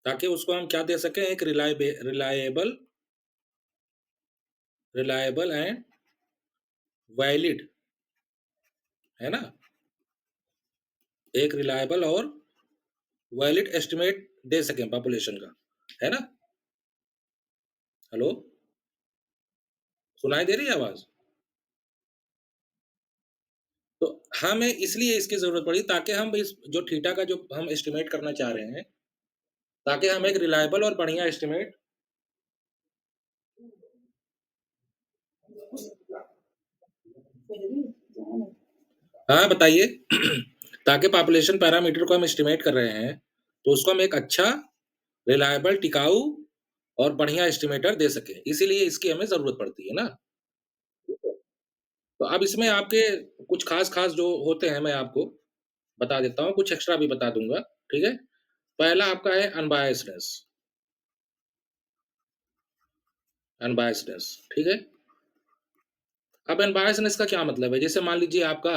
ताकि उसको हम क्या दे सकें, एक रिलायबल रिलायबल एंड वैलिड, है ना? एक रिलायबल और वैलिड एस्टिमेट दे सकें पॉपुलेशन का, है ना? हेलो, सुनाई दे रही है आवाज़? तो हमें इसलिए इसकी ज़रूरत पड़ी ताकि हम इस जो थीटा का जो हम एस्टिमेट करना चाह रहे हैं, ताकि हम एक रिलायबल और बढ़िया एस्टिमेट। हाँ, बताइए। ताकि पॉपुलेशन पैरामीटर को हम एस्टिमेट कर रहे हैं, तो उसको हम एक अच्छा, रिलायबल, टिकाऊ और बढ़िया एस्टिमेटर दे सकें। इसीलिए इसकी हमें ज़रूरत पड़ती है ना। ठीक है? तो अब इसमें आपके कुछ ख़ास-ख़ास जो होते हैं, मैं आपको बता देता हूँ, कुछ एक्स्ट्रा भी बता दूँगा, ठीक है? पहला आपका है अनबायस्डनेस, अनबायस्डनेस, ठीक है? अब अनबायस्डनेस का क्या मतलब है? जैसे मान लीजिए आपका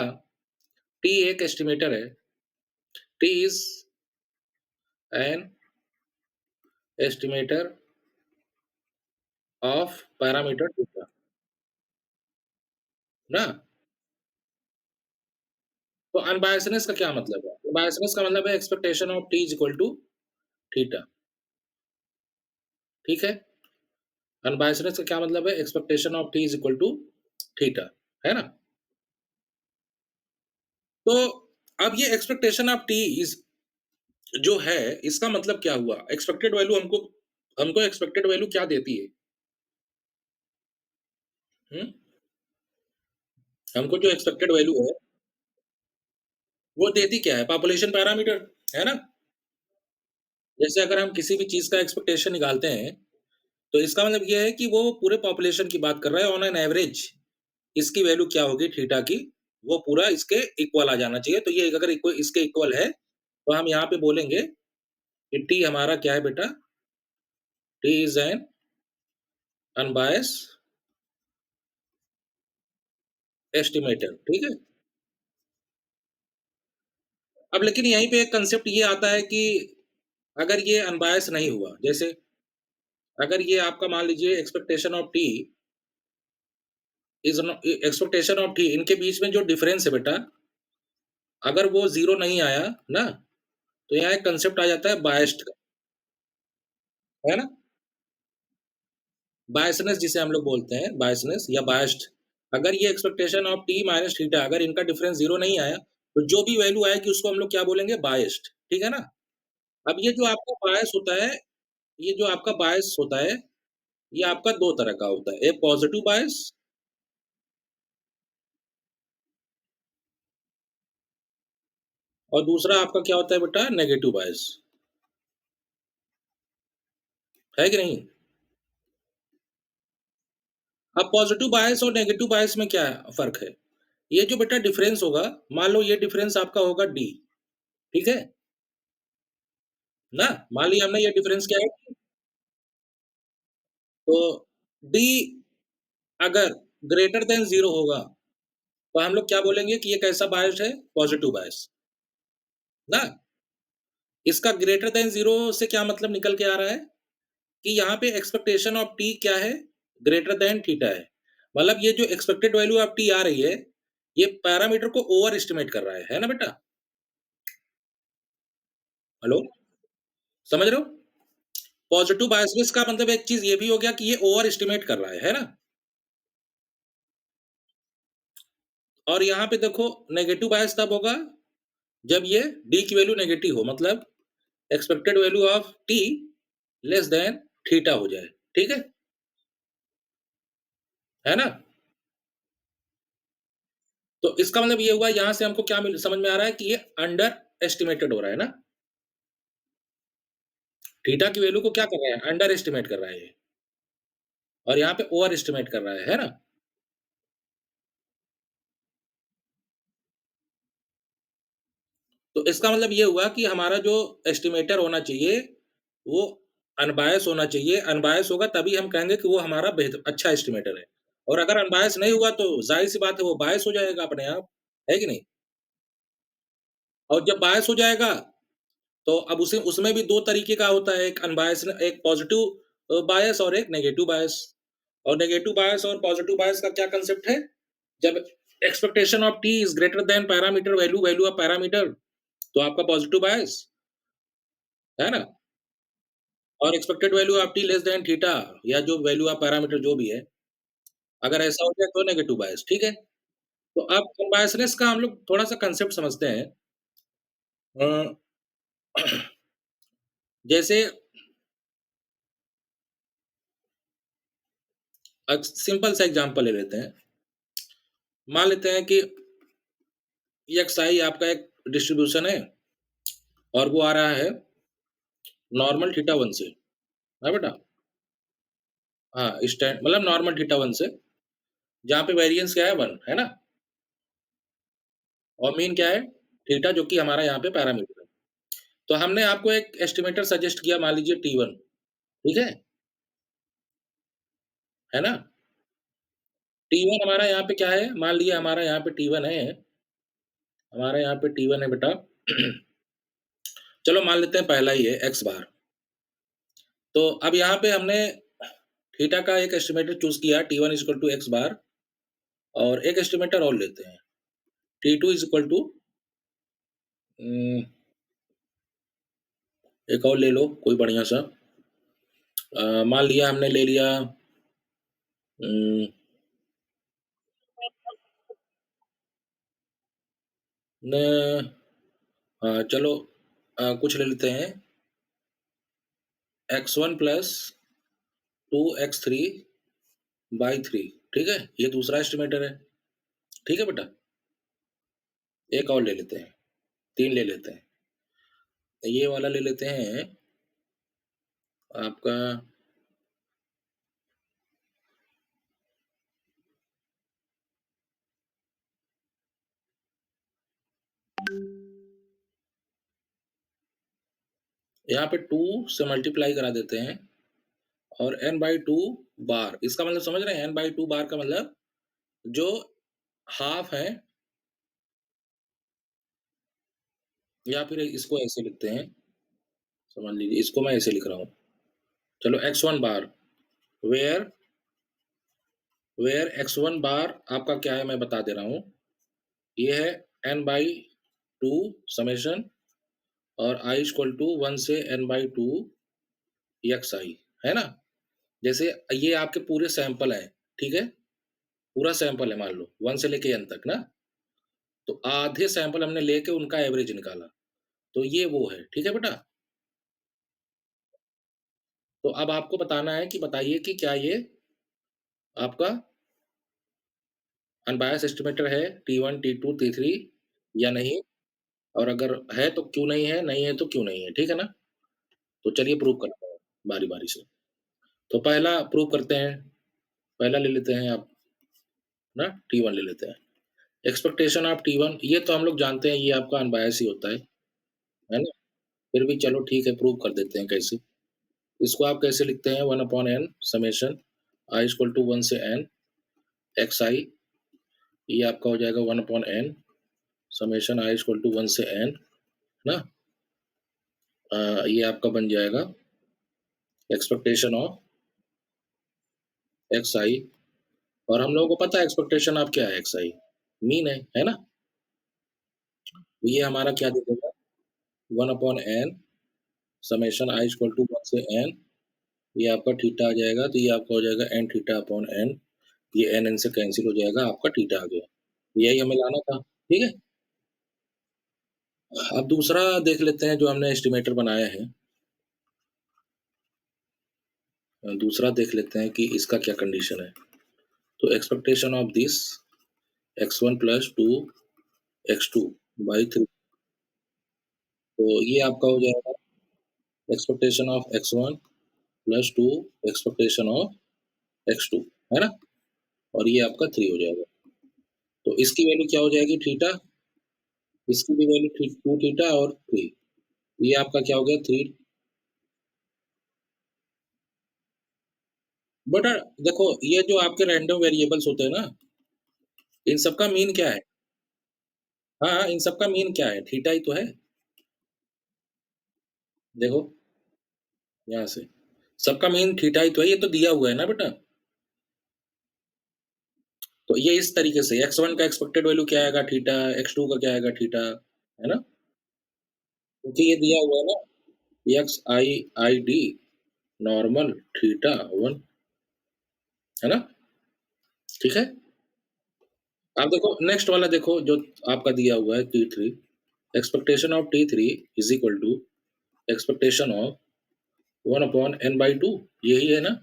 टी एक एस्टिमेटर है, T is an estimator of parameter theta, ना? तो अनबायस्डनेस का क्या मतलब है? अनबायस्डनेस का मतलब है expectation of T is equal to theta, ठीक है? अनबायस्डनेस का क्या मतलब है? Expectation of T is equal to theta, है ना? तो अब ये एक्सपेक्टेशन ऑफ टी इज़ जो है, इसका मतलब क्या हुआ? एक्सपेक्टेड वैल्यू हमको हमको एक्सपेक्टेड वैल्यू क्या देती है? हुँ? हमको जो एक्सपेक्टेड वैल्यू है, वो देती क्या है? पॉपुलेशन पैरामीटर, है ना? जैसे अगर हम किसी भी चीज़ का एक्सपेक्टेशन निकालते हैं, तो इसका मतलब ये है कि वो पूरे पॉपुलेशन की बात कर रहा है, ऑन एन एवरेज इसकी वैल्यू क्या होगी थीटा की, वो पूरा इसके इक्वल आ जाना चाहिए। तो ये अगर इसके इक्वल है, तो हम यहाँ पे बोलेंगे कि टी हमारा क्या है बेटा? T is an unbiased estimator, ठीक है? अब लेकिन यहीं पे एक कांसेप्ट ये आता है कि अगर ये अनबायस्ड नहीं हुआ, जैसे अगर ये आपका मान लीजिए expectation of T is no expectation of T, इनके बीच में जो डिफरेंस है बेटा, अगर वो 0 नहीं आया ना, तो यहाँ एक कांसेप्ट आ जाता है बायस्ड का, है ना? बायसनेस जिसे हम लोग बोलते हैं, बायसनेस या बायस्ड। अगर ये expectation of T minus theta, अगर इनका डिफरेंस 0 नहीं आया, तो जो भी वैल्यू आएगी उसको हम लोग क्या बोलेंगे? बायस्ड, ठीक है ना? अब ये जो आपका बायस होता है, ये जो आपका बायस होता है, ये आपका 2 तरह का होता है। एक पॉजिटिव बायस और दूसरा आपका क्या होता है बेटा? नेगेटिव बायस, है कि नहीं? अब पॉजिटिव बायस और नेगेटिव बायस में क्या फ़र्क है? ये जो बेटा डिफरेंस होगा, मान लो ये डिफरेंस आपका होगा डी, ठीक है? ना? मान लिया हमने ये डिफरेंस क्या है? तो डी अगर ग्रेटर देन 0 होगा, तो हम लोग क्या बोलेंगे कि ये कैसा बायस्ड है? पॉजिटिव बायस, ना? इसका ग्रेटर देन 0 से क्या मतलब निकल के आ रहा है? कि यहाँ पे एक्सपेक्टेशन ऑफ टी क्या है? ग्रेटर देन थीटा है। मतलब ये जो एक्सपेक्टेड वैल्यू ऑफ टी आ रही है, ये पैरामीटर को ओवर एस्टिमेट कर रहा है ना बेटा? हेलो, समझ रहे हो? पॉजिटिव बायसनेस का मतलब एक चीज़ ये भी हो गया कि ये ओवर एस्टिमेट कर रहा है ना? और यहाँ पे देखो नेगेटिव बायस तब होगा जब ये डी की वैल्यू नेगेटिव हो, मतलब expected value of T less than theta हो जाए, ठीक है ना? तो इसका मतलब ये हुआ, यहाँ से हमको क्या समझ में आ रहा है कि ये अंडर एस्टिमेटेड हो रहा है ना? थीटा की वैल्यू को क्या कर रहा है? अंडर एस्टिमेट कर रहा है ये, और यहाँ पे ओवर एस्टिमेट कर रहा है ना? तो इसका मतलब ये हुआ कि हमारा जो एस्टिमेटर होना चाहिए, वो अनबायस होना चाहिए। अनबायस होगा तभी हम कहेंगे कि वो हमारा अच्छा एस्टिमेटर है। और अगर अनबायस नहीं हुआ तो ज़ाहिर-सी बात है वो बायस हो जाएगा अपने आप, है कि नहीं? और जब बायस हो जाएगा तो अब उसे उसमें भी 2 तरीके का होता है, एक अनबायस्ड एक पॉज़िटिव बायस और एक नेगेटिव बायस। और नेगेटिव बायस और पॉज़िटिव बायस का क्या कांसेप्ट है? जब expectation of T is greater than parameter value, value of parameter, तो आपका पॉज़िटिव बायस, है ना? और expected value of T less than theta या जो वैल्यू ऑफ पैरामीटर जो भी है, अगर ऐसा हो जाए तो नेगेटिव बायस, ठीक है? तो अब अनबायसनेस का हम लोग थोड़ा-सा कांसेप्ट समझते हैं। अ, जैसे सिंपल सा एग्ज़ाम्पल ले लेते हैं। मान लेते हैं कि एक्स-आई आपका एक डिस्ट्रीब्यूशन है और वो आ रहा है नॉर्मल थीटा 1 से, है बेटा? हाँ, मतलब नॉर्मल थीटा 1 से, जहाँ पे वेरिएंस क्या है 1, है ना? और मीन क्या है? थीटा जो कि हमारा यहाँ पे पैरामीटर है। तो हमने आपको एक एस्टिमेटर सजेस्ट किया मान लीजिए T1, ठीक है? है ना? T1 हमारा यहाँ पे क्या है? मान लीजिए हमारा यहाँ पे T1 है, हमारा यहाँ पे T1 है बेटा। चलो मान लेते हैं पहला ही है x बार। तो अब यहाँ पे हमने थीटा का एक एस्टिमेटर चूज़ किया T1 x बार और एक एस्टिमेटर और लेते हैं। T2 उम, एक और ले लो कोई बढ़िया-सा। मान लिया हमने ले लिया उम, न चलो कुछ ले लेते हैं x1 प्लस 2x3 बाई 3, ठीक है? ये दूसरा एस्टिमेटर है, ठीक है बेटा? एक और ले लेते हैं, 3 ले लेते हैं। ये वाला ले लेते हैं आपका यहाँ पे 2 से मल्टीप्लाई करा देते हैं और n/2 बार, इसका मतलब समझ रहे हैं? n/2 बार का मतलब जो हाफ है या फिर इसको ऐसे लिखते हैं, समझ लीजिए इसको मैं ऐसे लिख रहा हूँ। चलो x1 bar where where x1 बार आपका क्या है मैं बता दे रहा हूँ। ये है n/2 समेशन और i इक्वल टू 1 से n/2 xi, है ना? जैसे ये आपके पूरे सैंपल हैं, ठीक है? पूरा सैंपल है मान लो 1 से लेके n तक ना, तो आधे सैंपल हमने लेके उनका एवरेज निकाला, तो ये वो है, ठीक है बेटा? तो अब आपको बताना है कि बताइए कि क्या ये आपका अनबायस्ड एस्टिमेटर है T1, T2, T3 या नहीं? और अगर है तो क्यों नहीं है? नहीं है तो क्यों नहीं है? ठीक है ना? तो चलिए प्रूव करते हैं बारी-बारी से। तो पहला प्रूव करते हैं, पहला ले लेते हैं आप ना T1 ले लेते हैं। एक्सपेक्टेशन ऑफ T1 ये तो हम लोग जानते हैं ये आपका अनबायस ही होता है ना? फिर भी चलो ठीक है प्रूव कर देते हैं कैसे। इसको आप कैसे लिखते हैं 1 upon n summation i equal to 1 से n xi, ये आपका हो जाएगा 1 upon n summation i equal to 1 से n ना। ये आपका बन जाएगा एक्सपेक्टेशन ऑफ xi और हम लोगों को पता है एक्सपेक्टेशन ऑफ क्या है xi मीन है ना? तो ये हमारा क्या दे देगा 1 upon n summation i equal to 1 से n, ये आपका थीटा आ जाएगा, तो ये आपका हो जाएगा n थीटा अपॉन n, ये n n से कैंसल हो जाएगा, आपका थीटा आ गया। यही हमें लाना था, ठीक है? अब दूसरा देख लेते हैं जो हमने एस्टिमेटर बनाया है। दूसरा देख लेते हैं कि इसका क्या कंडीशन है। तो expectation of this x1 plus 2 x2 by 3, तो ये आपका हो जाएगा expectation of x1 plus 2 expectation of x2, है ना? और ये आपका 3 हो जाएगा। तो इसकी वैल्यू क्या हो जाएगी थीटा, इसकी भी वैल्यू 2 थीटा और 3, ये आपका क्या हो गया 3। बट देखो ये जो आपके रैंडम वेरिएबल्स होते हैं ना, इन सबका मीन क्या है? हाँ, हाँ, इन सबका मीन क्या है? थीटा ही तो है। देखो, यहाँ से। सबका मीन थीटा ही तो है, ये तो दिया हुआ है ना बेटा। तो ये इस तरीके से x1 का एक्सपेक्टेड वैल्यू क्या आएगा थीटा, x2 का क्या आएगा थीटा, है ना? क्योंकि ये दिया हुआ है ना XIID नॉर्मल थीटा 1, है ना? ठीक है? आप देखो नेक्स्ट वाला देखो जो आपका दिया हुआ है T3, expectation of T3 is equal to expectation of 1 upon n by 2, यही है ना?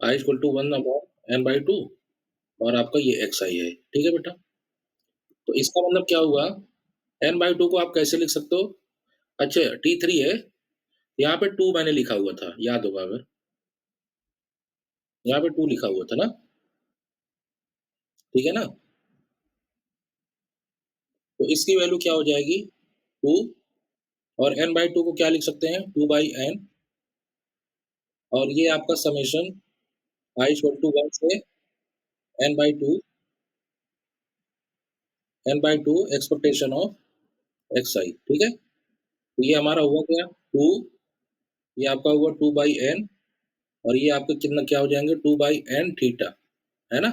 I equal to 1 upon n by 2 और आपका ये xi है, ठीक है बेटा? तो इसका मतलब क्या हुआ, n बाई 2 को आप कैसे लिख सकते हो? अच्छा T3 है, यहाँ पे 2 मैंने लिखा हुआ था, याद होगा अगर, यहाँ पे 2 लिखा हुआ था ना? ठीक है ना? तो इसकी वैल्यू क्या हो जाएगी? 2 और n बाई 2 को क्या लिख सकते हैं? 2 बाई n और ये आपका समेशन I इक्वल टू 1 से n by 2 expectation of xi, ठीक है? तो ये हमारा हुआ क्या? 2, ये आपका हुआ 2 बाई n और ये आपका कितना क्या हो जाएँगे 2 बाई n थीटा, है ना?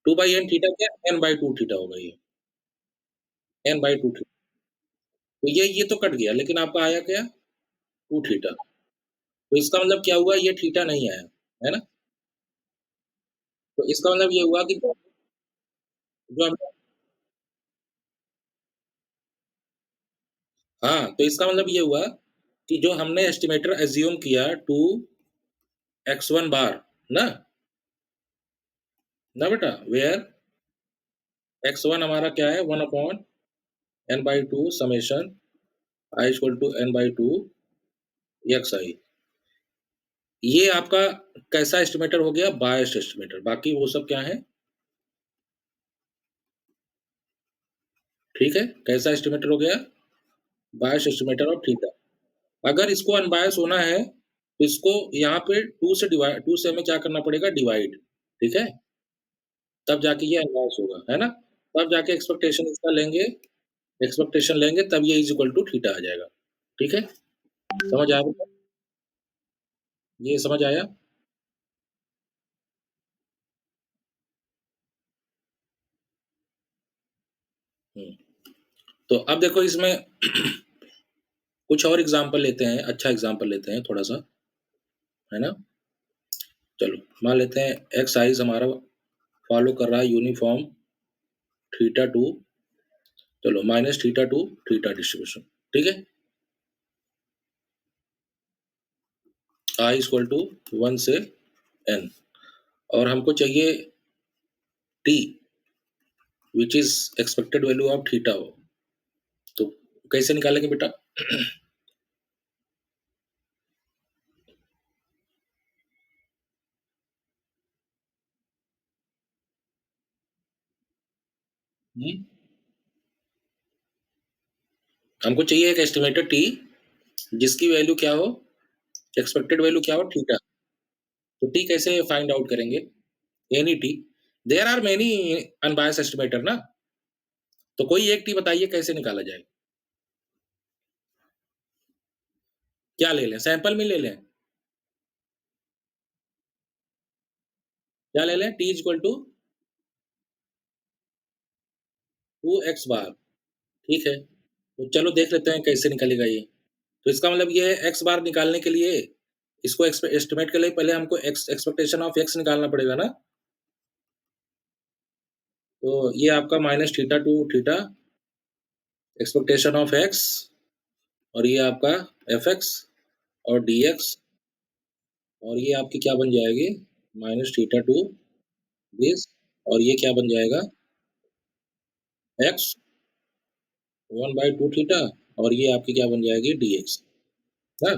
2 बाई n थीटा क्या? n बाई 2 थीटा होगा ये, n बाई 2 थीटा। तो ये तो कट गया, लेकिन आपका आया क्या? 2 थीटा। तो इसका मतलब क्या हुआ? ये थीटा नहीं आया, है ना? तो इसका मतलब ये हुआ कि जो हमने हाँ, तो इसका मतलब ये हुआ कि जो हमने एस्टिमेटर अज़्यूम किया 2 x1 बार ना? ना बेटा? वेयर x1 हमारा क्या है 1 upon n by 2 summation I equal to n by 2 xi। ये आपका कैसा एस्टिमेटर हो गया? Biased estimator. बाकी वो सब क्या है? ठीक है? कैसा एस्टिमेटर हो गया? Biased estimator of theta. अगर इसको अनबायस होना है, तो इसको यहाँ पे 2 से हमें क्या करना पड़ेगा? डिवाइड, ठीक है? तब जाके ये अनबायस होगा, है ना? तब जाके एक्सपेक्टेशन इसका लेंगे, तब ये इज़ इक्वल टू थीटा आ जाएगा। ठीक है? समझ आया बेटा? ये समझ आया? हुँ। तो अब देखो इसमें कुछ और एग्ज़ाम्पल लेते हैं, अच्छा एग्ज़ाम्पल लेते हैं थोड़ा-सा, है ना? चलो, मान लेते हैं एक्स-आइज़ हमारा फ़ॉलो कर रहा है यूनिफ़ॉर्म थीटा टू, चलो minus theta two theta distribution, ठीक है? आई इक्वल टू 1 से n और हमको चाहिए t which is expected value of theta हो, तो कैसे निकालेंगे बेटा? हुँ, हमको चाहिए एक एस्टिमेटेड t जिसकी वैल्यू क्या हो? एक्सपेक्टेड वैल्यू क्या हो? थीटा। तो t कैसे फाइंड आउट करेंगे? Any t, there are many unbiased estimator ना, तो कोई एक t बताइए कैसे निकाला जाए? क्या ले लें? सैंपल में ले लें? क्या ले लें? t इक्वल टू 2x बार, ठीक है? तो चलो देख लेते हैं कैसे निकलेगा ये। तो इसका मतलब ये है x बार निकालने के लिए इसको एस्टिमेट के लिए पहले हमको एक्सपेक्टेशन ऑफ x निकालना पड़ेगा ना? तो ये आपका minus theta two theta expectation of x और ये आपका fx और dx और ये आपकी क्या बन जाएगी? माइनस थीटा टू दिस और ये क्या बन जाएगा? x 1 बाई 2 थीटा और ये आपकी क्या बन जाएगी? dx, ना?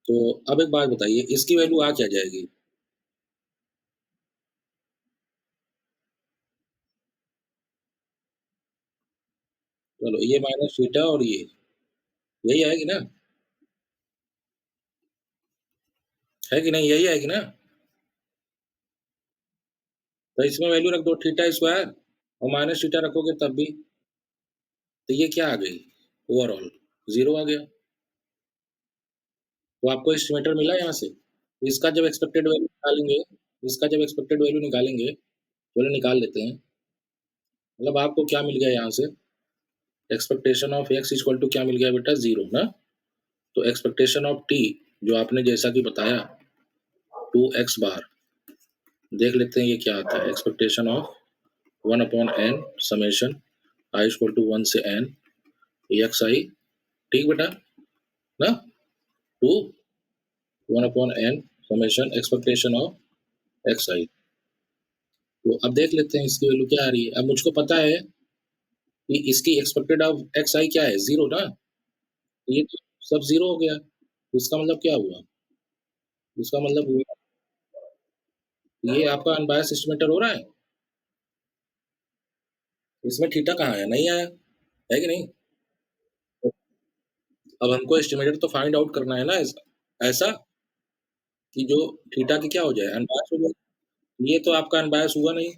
तो अब एक बात बताइए इसकी वैल्यू आ क्या जाएगी? चलो ये माइनस थीटा और ये, यही आएगी ना? है कि नहीं? यही आएगी ना? तो इसमें वैल्यू रख दो थीटा स्क्वायर और माइनस थीटा रखोगे तब भी, तो ये क्या आ गई? ओवरऑल, 0 आ गया। तो आपको एस्टिमेटर मिला यहाँ से? इसका जब एक्सपेक्टेड वैल्यू निकालेंगे इसका जब एक्सपेक्टेड वैल्यू निकालेंगे, चलो निकाल लेते हैं। मतलब आपको क्या मिल गया यहाँ से? Expectation of x equal to क्या मिल गया बेटा? 0 ना? तो एक्सपेक्टेशन ऑफ t जो आपने जैसा कि बताया 2x बार, देख लेते हैं ये क्या आता है। Expectation of 1 upon n summation i equal to 1 से n xi, ठीक बेटा ना? 2 1 upon n summation expectation of xi। तो अब देख लेते हैं इसकी वैल्यू क्या आ रही है। अब मुझको पता है कि इसकी एक्सपेक्टेड ऑफ xi क्या है? 0 ना? ये तो सब 0 हो गया। इसका मतलब क्या हुआ? इसका मतलब हुआ ये आपका अनबायस्ड एस्टिमेटर हो रहा है? इसमें थीटा कहाँ आया? नहीं आया, है कि नहीं? तो अब हमको एस्टिमेटेड तो फाइंड आउट करना है ना, ऐसा कि जो थीटा की क्या हो जाए? अनबायस्ड हो जाए। ये तो आपका अनबायस्ड हुआ नहीं।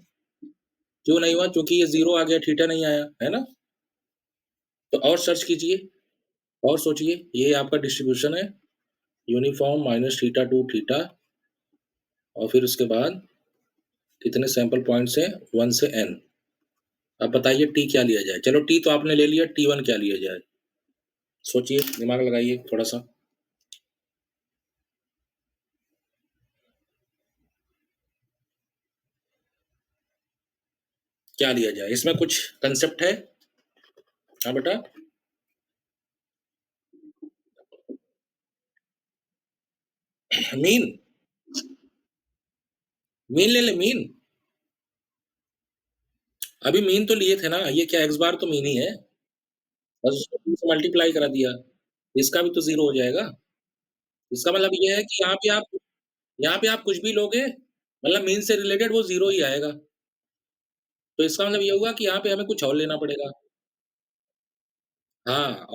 क्यों नहीं हुआ? क्योंकि ये 0 आ गया, थीटा नहीं आया, है ना? तो और सर्च कीजिए और सोचिए, ये आपका डिस्ट्रीब्यूशन है, uniform minus theta two theta, और फिर उसके बाद कितने सैंपल पॉइंट्स हैं? 1 से n। अब बताइए टी क्या लिया जाए? चलो टी तो आपने ले लिया, T1 क्या लिया जाए? सोचिए, दिमाग लगाइए थोड़ा सा। क्या लिया जाए? इसमें कुछ कंसेप्ट है? हाँ बेटा, मीन, मीन ले ले, मीन। अभी मीन तो लिए थे ना, ये क्या एक्स बार तो मीन ही है, बस उसको 2 से मल्टीप्लाई करा दिया। इसका भी तो 0 हो जाएगा। इसका मतलब ये है कि यहाँ पे आप कुछ भी लोगे, मतलब मीन से रिलेटेड वो 0 ही आएगा। तो इसका मतलब ये होगा कि यहाँ पे हमें कुछ और लेना पड़ेगा। हाँ,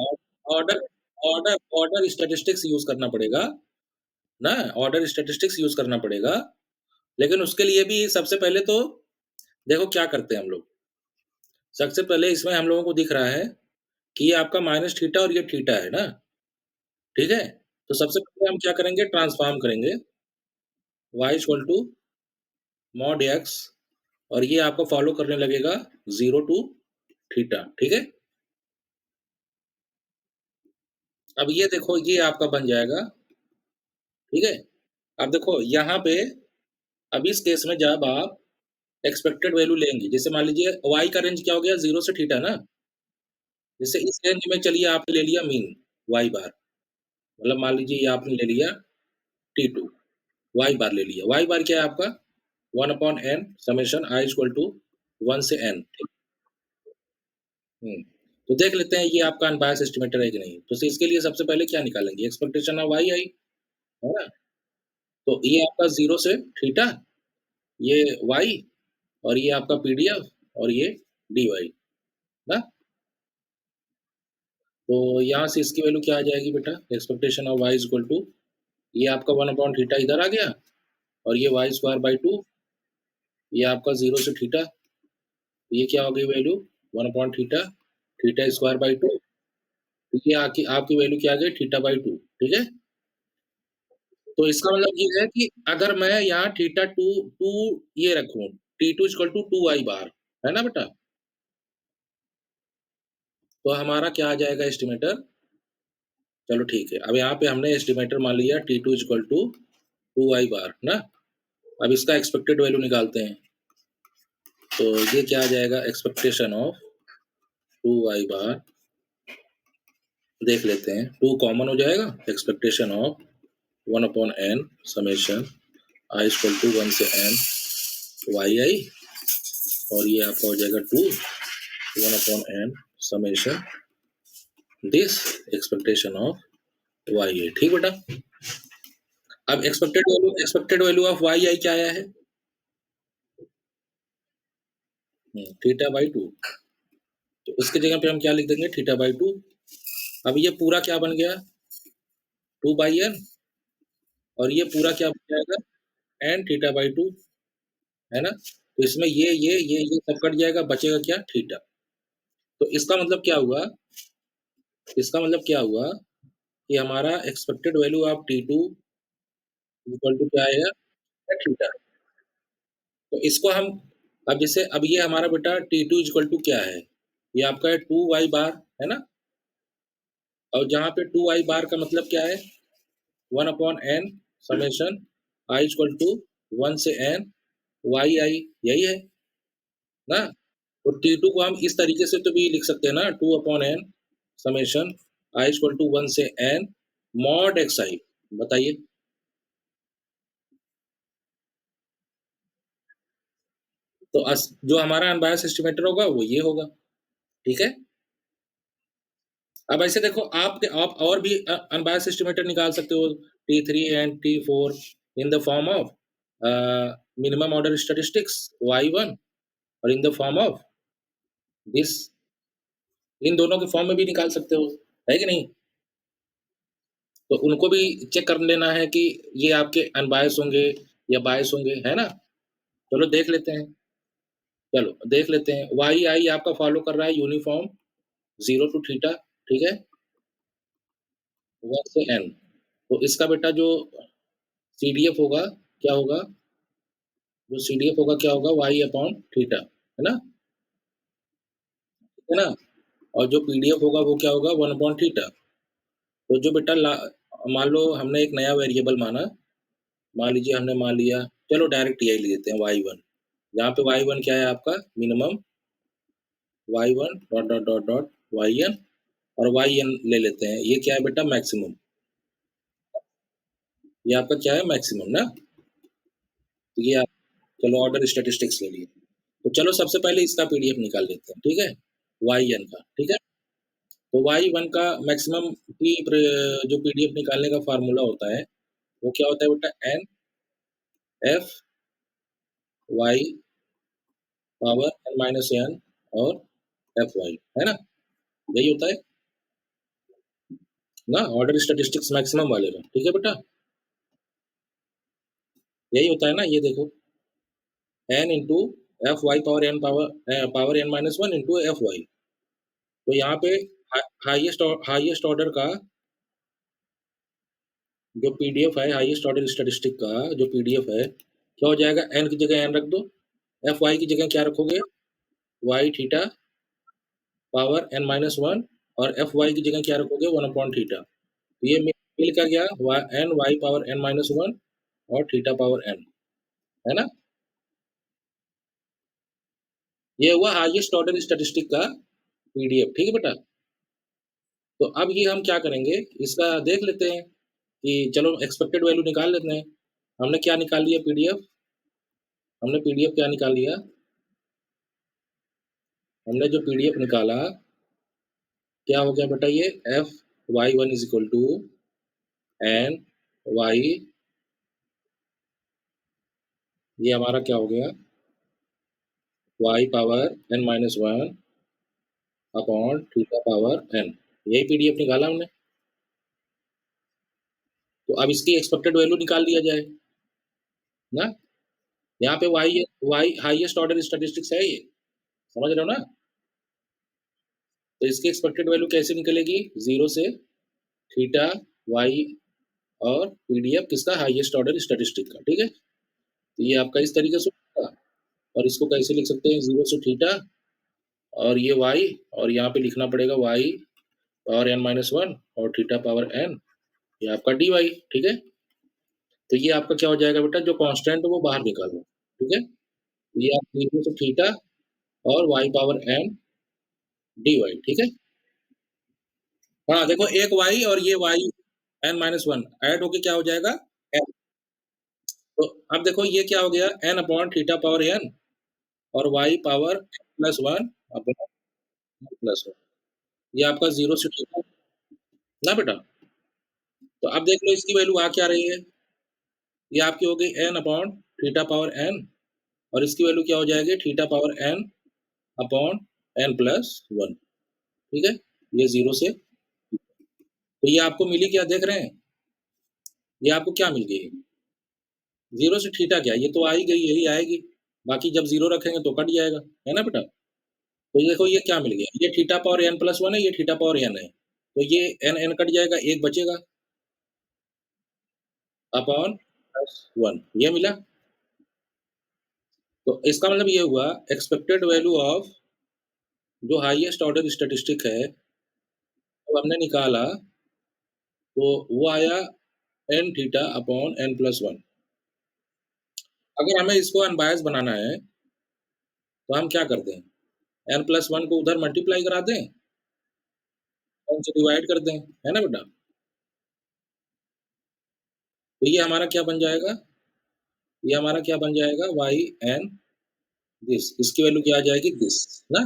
order order order statistics use करना पड़ेगा ना, ऑर्डर स्टैटिस्टिक्स यूज़ करना पड़ेगा। लेकिन उसके लिए भी सबसे पहले तो देखो क्या करते हैं हम लोग। सबसे पहले इसमें हम लोगों को दिख रहा है कि ये आपका माइनस थीटा और ये थीटा है ना, ठीक है? तो सबसे पहले हम क्या करेंगे? ट्रांसफॉर्म करेंगे, y equal to mod x, और ये आपको फॉलो करने लगेगा 0 टू थीटा, ठीक है? अब ये देखो, ये आपका बन जाएगा, ठीक है? अब देखो यहाँ पे, अब इस केस में जब आप एक्सपेक्टेड वैल्यू लेंगे, जैसे मान लीजिए y का रेंज क्या हो गया? 0 से थीटा ना? जैसे इस रेंज में चलिए आपने ले लिया मीन y बार, मतलब मान लीजिए ये आपने ले लिया T2, y बार ले लिया। y बार क्या है आपका? 1 upon n summation i equal to 1 से n, ठीक? हुँ। तो देख लेते हैं ये आपका अनबायस्ड एस्टिमेटर है कि नहीं। तो इसके लिए सबसे पहले क्या निकालेंगे? एक्सपेक्टेशन ऑफ y आई, है ना? तो ये आपका 0 से थीटा, ये y, और ये आपका पीडीएफ, और ये dy ना? तो यहाँ से इसकी वैल्यू क्या आ जाएगी बेटा? Expectation of y is equal to, ये आपका 1 अपॉन थीटा इधर आ गया, और ये y स्क्वायर बाई 2, ये आपका 0 से थीटा, ये क्या हो गई value? 1 upon theta, theta square by 2, ये आपकी आपकी वैल्यू क्या आ गई? थीटा बाई 2, ठीक है? तो इसका मतलब ये है कि अगर मैं यहाँ थीटा 2 2 ये रखूँ, T2 इक्वल टू 2 i बार, है ना बेटा? तो हमारा क्या आ जाएगा एस्टिमेटर? चलो ठीक है। अब यहाँ पे हमने एस्टिमेटर मान लिया T2 इक्वल टू 2 i बार ना? अब इसका एक्सपेक्टेड वैल्यू निकालते हैं। तो ये क्या आ जाएगा? एक्सपेक्टेशन ऑफ 2 i बार, देख लेते हैं, 2 कॉमन हो जाएगा। Expectation of 1 upon n summation i equal to 1 से n yi, और ये आपका हो जाएगा 2 1 upon n summation this expectation of yi, ठीक बेटा? अब एक्सपेक्टेड वैल्यू ऑफ yi क्या आया है? Theta by 2। तो उसकी जगह पे हम क्या लिख देंगे? Theta by 2। अब ये पूरा क्या बन गया? 2 बाई n, और ये पूरा क्या बन जाएगा? n थीटा बाई 2, है ना? तो इसमें ये सब कट जाएगा, बचेगा क्या? थीटा। तो इसका मतलब क्या हुआ इसका मतलब क्या हुआ कि हमारा expected value of T2 equal to क्या आएगा? थीटा। तो इसको हम अब जैसे अब ये हमारा बेटा T2 इक्वल टू क्या है? ये आपका है 2y बार, है ना? और जहाँ पे 2y बार का मतलब क्या है? 1 upon n summation I equal to 1 से n yi, यही है ना? तो T2 को हम इस तरीके से तो भी लिख सकते हैं ना, 2 upon n summation I equal to 1 से n मॉड xi। बताइए। तो जो हमारा अनबायस एस्टिमेटर होगा वो ये होगा, ठीक है? अब ऐसे देखो आप और भी अनबायस एस्टिमेटर निकाल सकते हो, T3 and T4 in the form of minimum order statistics y1 और in the form of this, इन दोनों के फॉर्म में भी निकाल सकते हो, है कि नहीं? तो उनको भी चेक कर लेना है कि ये आपके अनबायस होंगे या बायस होंगे, है ना? चलो देख लेते हैं। चलो देख लेते हैं। वाई आई आपका फॉलो कर रहा है यूनिफॉर्म 0 टू थीटा, ठीक है? 1 से n। तो इसका बेटा जो सीडीएफ होगा, क्या होगा? जो सीडीएफ होगा क्या होगा? वाई अपॉन थीटा, है ना? है ना? और जो पीडीएफ होगा वो क्या होगा? 1 अपॉन थीटा। तो जो बेटा मान लो हमने एक नया वेरिएबल माना, मान लीजिए हमने मान लिया, चलो डायरेक्ट यही ले लेते हैं y1। यहाँ पे y1 क्या है आपका? Minimum y1 dot dot dot dot yn, और yn ले लेते हैं, ये क्या है बेटा? मैक्सिमम। ये आपका क्या है? मैक्सिमम ना? तो ये आप चलो ऑर्डर स्टैटिस्टिक्स ले लिए। तो चलो सबसे पहले इसका पीडीएफ निकाल लेते हैं, ठीक है? yn का, ठीक है? तो y1 का मैक्सिमम की जो पीडीएफ निकालने का फार्मूला होता है, वो क्या होता है बेटा? n f y power n minus n और एफ वाई, है ना? यही होता है ना ऑर्डर स्टैटिस्टिक्स मैक्सिमम वाले का, ठीक है बेटा? यही होता है ना, ये देखो, n into F Y power n power n minus one into F Y. तो यहाँ पे हाईएस्ट ऑर्डर का जो पीडीएफ है, हाईएस्ट ऑर्डर स्टैटिस्टिक का जो पीडीएफ है, क्या हो जाएगा? n की जगह n रख दो, एफ वाई की जगह क्या रखोगे? Y theta power n minus one, और एफ वाई की जगह क्या रखोगे? 1 अपॉन थीटा। तो ये मिल का गया N Y power n minus one और थीटा पावर n, है ना? ये हुआ हाईएस्ट ऑर्डर स्टैटिस्टिक का पीडीएफ, ठीक है बेटा? तो अब ये हम क्या करेंगे, इसका देख लेते हैं कि चलो एक्सपेक्टेड वैल्यू निकाल लेते हैं। हमने क्या निकाल लिया पीडीएफ? हमने पीडीएफ क्या निकाल लिया? हमने जो पीडीएफ निकाला, क्या हो गया बेटा? ये F Y one is equal to N Y, ये हमारा क्या हो गया? Y power N minus one upon theta power N. यही पीडीएफ निकाला हमने। तो अब इसकी एक्सपेक्टेड वैल्यू निकाल लिया जाए ना। यहाँ पे Y Y highest order statistics है ये, समझ रहे हो ना? तो इसकी एक्सपेक्टेड वैल्यू कैसे निकलेगी? 0 से थीटा वाई और पीडीएफ किसका? हाईएस्ट ऑर्डर स्टैटिस्टिक का, ठीक है? तो ये आपका इस तरीके से होगा। और इसको कैसे लिख सकते हैं? 0 से थीटा और ये वाई, और यहाँ पे लिखना पड़ेगा Y power N minus one और थीटा पावर एन, ये आपका डी वाई, ठीक है? तो ये आपका क्या हो जाएगा बेटा? जो कांस्टेंट है वो बाहर निकालो, ठीक है? ये आप 0 से थीटा और Y power N D Y, ठीक है? हाँ देखो, एक वाई और ये Y N minus one add होके क्या हो जाएगा? एन। तो अब देखो ये क्या हो गया? N upon theta power N और Y power plus one upon plus one. ये आपका 0 से थीटा ना बेटा? तो अब देख लो इसकी वैल्यू आ क्या रही है? ये आपकी हो गई N upon theta power N, और इसकी वैल्यू क्या हो जाएगी? Theta power N upon N plus one, ठीक है? ये 0 से, तो ये आपको मिली क्या? देख रहे हैं? ये आपको क्या मिल गई? 0 से थीटा क्या? ये तो आ ही गई, यही आएगी। बाकी जब 0 रखेंगे तो कट जाएगा, है ना बेटा? तो ये देखो ये क्या मिल गया? ये theta power n plus one है, ये थीटा पावर n है। तो ये n कट जाएगा, 1 बचेगा अपॉन प्लस 1 ये मिला। तो इसका मतलब ये हुआ एक्सपेक्टेड वैल्यू ऑफ जो हाईएस्ट ऑर्डर स्टैटिस्टिक है, वो हमने निकाला, तो वो आया n थीटा अपॉन n+1। अगर हमें इसको अनबायस्ड बनाना है, तो हम क्या करते हैं? n+1 को उधर मल्टीप्लाई करा दें, 1 से डिवाइड कर दें, है ना बेटा? तो ये हमारा क्या बन जाएगा? ये हमारा क्या बन जाएगा? yn दिस, इसकी वैल्यू क्या आ जाएगी? दिस, ना?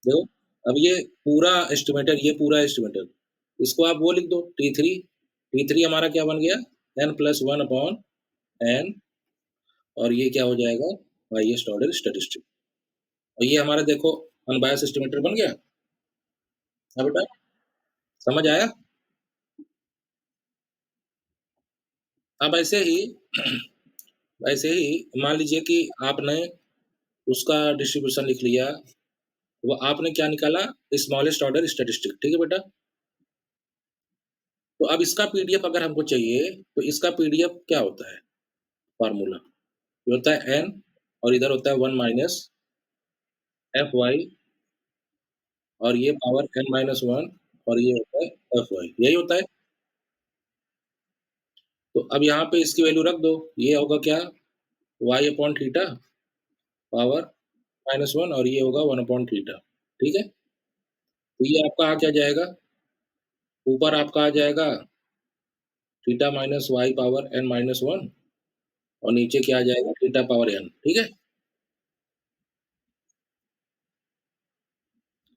देखो, अब ये पूरा एस्टिमेटर, इसको आप वो लिख दो T3, T3 हमारा क्या बन गया? n+1 अपॉन n, और ये क्या हो जाएगा? Highest order statistic. और ये हमारा देखो अनबायस्ड एस्टिमेटर बन गया। हाँ बेटा, समझ आया? अब ऐसे ही मान लीजिए कि आपने उसका डिस्ट्रीब्यूशन लिख लिया, वो आपने क्या निकाला? स्मॉलेस्ट ऑर्डर स्टैटिस्टिक, ठीक है बेटा? तो अब इसका पीडीएफ अगर हमको चाहिए, तो इसका पीडीएफ क्या होता है? फ़ॉर्मूला, ये होता है n, और इधर होता है 1 माइनस Fy, और ये पावर n-1, और ये होता है Fy, यही होता है? तो अब यहाँ पे इसकी वैल्यू रख दो, ये होगा क्या? y अपॉन थीटा पावर -1, और ये होगा 1 अपॉन थीटा, ठीक है? तो ये आपका आ क्या जाएगा? ऊपर आपका आ जाएगा theta minus y power n-1, और नीचे क्या आ जाएगा? थीटा पावर n, ठीक है?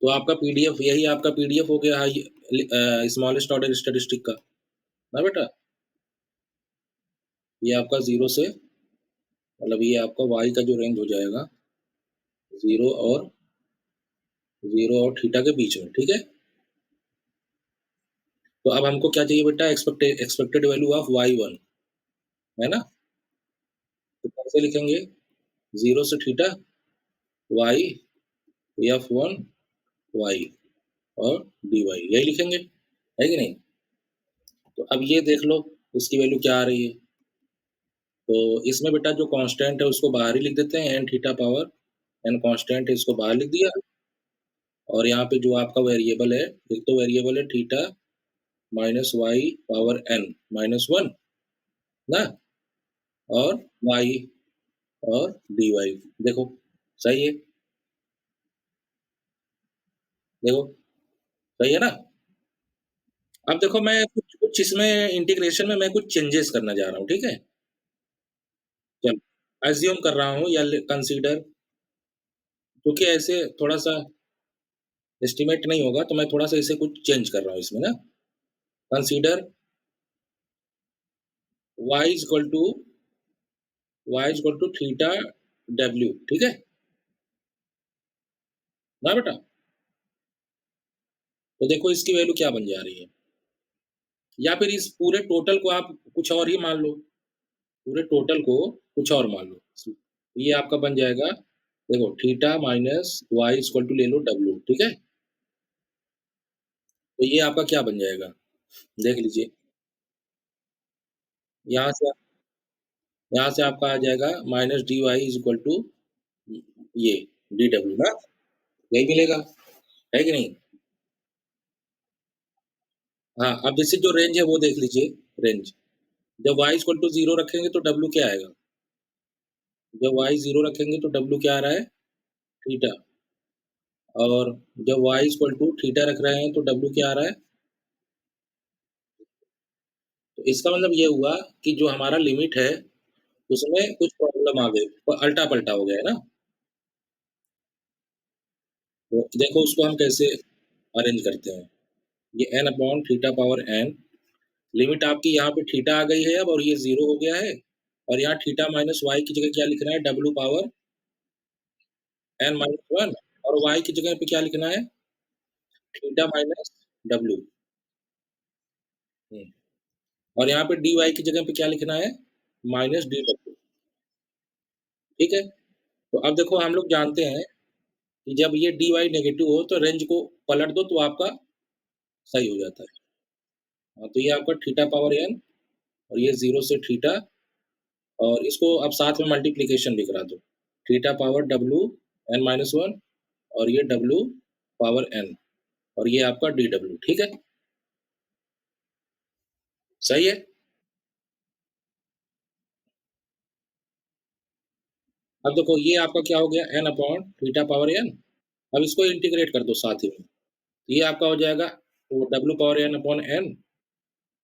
तो आपका पीडीएफ, यही आपका पीडीएफ हो गया स्मॉलेस्ट ऑर्डर स्टैटिस्टिक का, ना बेटा? ये आपका 0 से, मतलब ये आपका y का जो रेंज हो जाएगा 0 और 0 और थीटा के बीच में, ठीक है? तो अब हमको क्या चाहिए बेटा? एक्सपेक्टेड वैल्यू ऑफ y1, है ना? तो कैसे लिखेंगे? 0 से थीटा, y, f1 y, और dy, यही लिखेंगे, है कि नहीं? तो अब ये देख लो, इसकी वैल्यू क्या आ रही है? तो इसमें बेटा जो कांस्टेंट है उसको बाहर ही लिख देते हैं, n theta power n constant है, इसको बाहर लिख दिया, और यहाँ पे जो आपका वेरिएबल है, एक तो वेरिएबल है theta minus Y power n-1, ना? और y और dy, देखो सही है, देखो सही है ना? अब देखो, मैं कुछ कुछ इसमें इंटीग्रेशन में मैं कुछ चेंजेस करना जा रहा हूँ, ठीक है? चलो, अज्यूम कर रहा हूँ या कंसीडर, क्योंकि ऐसे थोड़ा सा एस्टिमेट नहीं होगा, तो मैं थोड़ा सा इसे कुछ चेंज कर रहा हूँ इसमें ना। Consider y is equal to theta w, ठीक है ना बेटा? तो देखो इसकी वैल्यू क्या बन जा रही है, या फिर इस पूरे टोटल को आप कुछ और ही मान लो, पूरे टोटल को कुछ और मान लो, ये आपका बन जाएगा, देखो theta minus Y equal to ले लो w, ठीक है? तो ये आपका क्या बन जाएगा? देख लीजिए, यहाँ से यहाँ से आपका आ जाएगा minus D Y is equal to ये डी डब्ल्यू ना, यही मिलेगा, है कि नहीं? हाँ, अब जैसे जो रेंज है वो देख लीजिए, रेंज जब y इक्वल टू 0 रखेंगे तो w क्या आएगा? जब y 0 रखेंगे तो w क्या आ रहा है? थीटा, और जब y इक्वल टू थीटा रख रहे हैं तो w क्या आ रहा है? तो इसका मतलब ये हुआ कि जो हमारा लिमिट है, उसमें कुछ प्रॉब्लम आ गई, उल्टा-पल्टा हो गया है ना? तो देखो उसको हम कैसे अरेंज करते हैं। ये n upon theta power n, limit आपकी यहाँ पे थीटा आ गई है अब, और ये 0 हो गया है, और यहाँ थीटा माइनस y की जगह क्या लिखना है? w पावर n-1, और y की जगह पे क्या लिखना है? Theta minus w। हुँ, और यहाँ पे dy की जगह पे क्या लिखना है? माइनस dw, ठीक है? तो अब देखो हम लोग जानते हैं कि जब ये dy नेगेटिव हो तो रेंज को पलट दो तो आपका सही हो जाता है। हाँ, तो ये आपका थीटा पावर n और ये 0 से थीटा और इसको आप साथ में मल्टीप्लिकेशन भी करा दो। थीटा पावर w n-1 और ये w पावर n और ये आपका dw ठीक है? सही है? अब देखो ये आपका क्या हो गया n upon theta power n। अब इसको इंटीग्रेट कर दो साथ ही में। ये आपका हो जाएगा वो w power n upon n